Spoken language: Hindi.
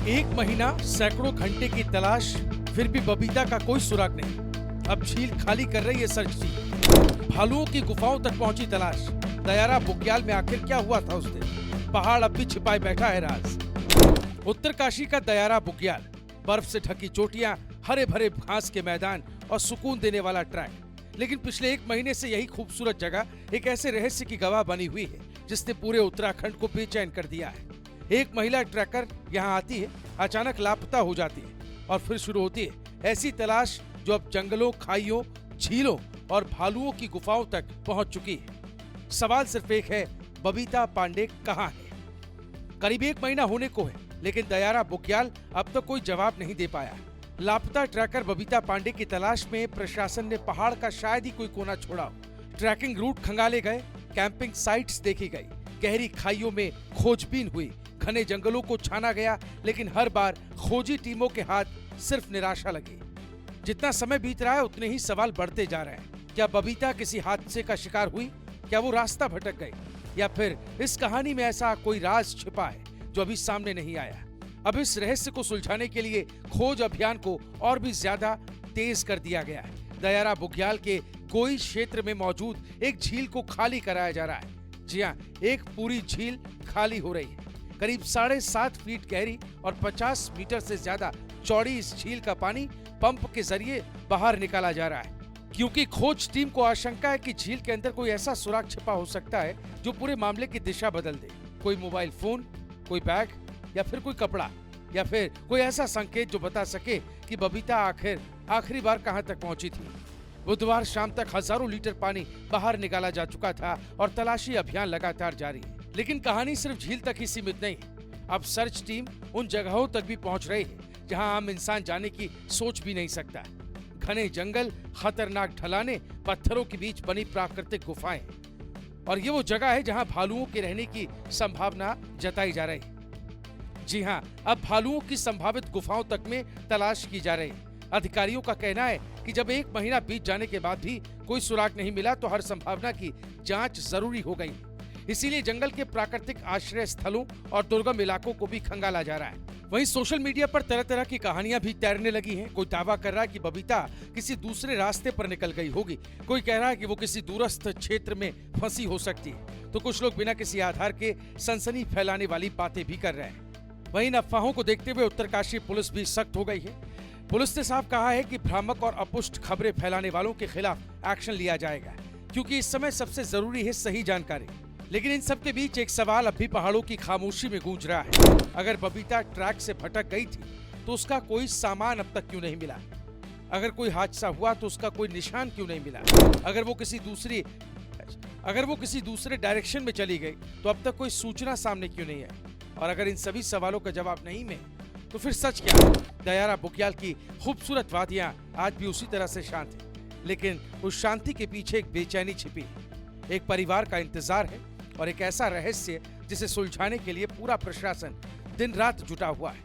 एक महीना, सैकड़ों घंटे की तलाश, फिर भी बबीता का कोई सुराग नहीं। अब झील खाली कर रही है सर्च टीम। भालुओं की गुफाओं तक पहुंची तलाश। दयारा बुग्याल में आखिर क्या हुआ था उस दिन? पहाड़ अब भी छिपाए बैठा है राज। उत्तरकाशी का दयारा बुग्याल, बर्फ से ढकी चोटियां, हरे भरे घास के मैदान और सुकून देने वाला ट्रैक। लेकिन पिछले एक महीने से यही खूबसूरत जगह एक ऐसे रहस्य की गवाह बनी हुई है जिसने पूरे उत्तराखंड को बेचैन कर दिया है। एक महिला ट्रैकर यहाँ आती है, अचानक लापता हो जाती है और फिर शुरू होती है ऐसी तलाश जो अब जंगलों, खाइयों, झीलों और भालुओं की गुफाओं तक पहुंच चुकी है। सवाल सिर्फ एक है, बबीता पांडे कहाँ है? करीब एक महीना होने को है, लेकिन दयारा बुग्याल अब तक कोई जवाब नहीं दे पाया। लापता ट्रैकर बबीता पांडे की तलाश में प्रशासन ने पहाड़ का शायद ही कोई कोना छोड़ा हो। ट्रैकिंग रूट खंगाले गए, कैंपिंग साइट्स देखी गई, गहरी खाइयों में खोजबीन हुई, घने जंगलों को छाना गया, लेकिन हर बार खोजी टीमों के हाथ सिर्फ निराशा लगी। जितना समय बीत रहा है उतने ही सवाल बढ़ते जा रहे हैं। क्या बबीता किसी हादसे का शिकार हुई? क्या वो रास्ता भटक गई? या फिर इस कहानी में ऐसा कोई राज छिपा है जो अभी सामने नहीं आया? अब इस रहस्य को सुलझाने के लिए खोज अभियान को और भी ज्यादा तेज कर दिया गया है। दयारा बुग्याल के कोई क्षेत्र में मौजूद एक झील को खाली कराया जा रहा है। जी हाँ, एक पूरी झील खाली हो रही है। करीब 7.5 फीट गहरी और 50 मीटर से ज्यादा चौड़ी इस झील का पानी पंप के जरिए बाहर निकाला जा रहा है, क्योंकि खोज टीम को आशंका है कि झील के अंदर कोई ऐसा सुराग छिपा हो सकता है जो पूरे मामले की दिशा बदल दे। कोई मोबाइल फोन, कोई बैग, या फिर कोई कपड़ा, या फिर कोई ऐसा संकेत जो बता सके कि बबीता आखिरी बार कहां तक पहुंची थी। बुधवार शाम तक हजारों लीटर पानी बाहर निकाला जा चुका था और तलाशी अभियान लगातार जारी है। लेकिन कहानी सिर्फ झील तक ही सीमित नहीं। अब सर्च टीम उन जगहों तक भी पहुंच रही है जहां आम इंसान जाने की सोच भी नहीं सकता। घने जंगल, खतरनाक ढलाने, पत्थरों के बीच बनी प्राकृतिक गुफाएं, और ये वो जगह है जहां भालुओं के रहने की संभावना जताई जा रही है। जी हाँ, अब भालुओं की संभावित गुफाओं तक में तलाश की जा रही है। अधिकारियों का कहना है कि जब एक महीना बीत जाने के बाद भी कोई सुराग नहीं मिला तो हर संभावना की जांच जरूरी हो गई। इसीलिए जंगल के प्राकृतिक आश्रय स्थलों और दुर्गम इलाकों को भी खंगाला जा रहा है। वहीं सोशल मीडिया पर तरह तरह की कहानियां भी तैरने लगी हैं। कोई दावा कर रहा है कि बबीता किसी दूसरे रास्ते पर निकल गई होगी, कोई कह रहा है कि वो किसी दूरस्थ क्षेत्र में फंसी हो सकती है, तो कुछ लोग बिना किसी आधार के सनसनी फैलाने वाली बातें भी कर रहे हैं। वहीं अफवाहों को देखते हुए उत्तरकाशी पुलिस भी सख्त हो गई है। पुलिस ने साफ कहा है कि भ्रामक और अपुष्ट खबरें फैलाने वालों के खिलाफ एक्शन लिया जाएगा, क्योंकि इस समय सबसे जरूरी है सही जानकारी। लेकिन इन सब के बीच एक सवाल अब भी पहाड़ों की खामोशी में गूंज रहा है। अगर बबीता ट्रैक से भटक गई थी तो उसका कोई सामान अब तक क्यों नहीं मिला? अगर कोई हादसा हुआ तो उसका कोई निशान क्यों नहीं मिला? अगर वो किसी दूसरे डायरेक्शन में चली गई तो अब तक कोई सूचना सामने क्यों नहीं आई? और अगर इन सभी सवालों का जवाब नहीं मिले तो फिर सच क्या है? दयारा बुग्याल की खूबसूरत वादियां आज भी उसी तरह से शांत है, लेकिन उस शांति के पीछे एक बेचैनी छिपी है। एक परिवार का इंतजार है और एक ऐसा रहस्य जिसे सुलझाने के लिए पूरा प्रशासन दिन रात जुटा हुआ है।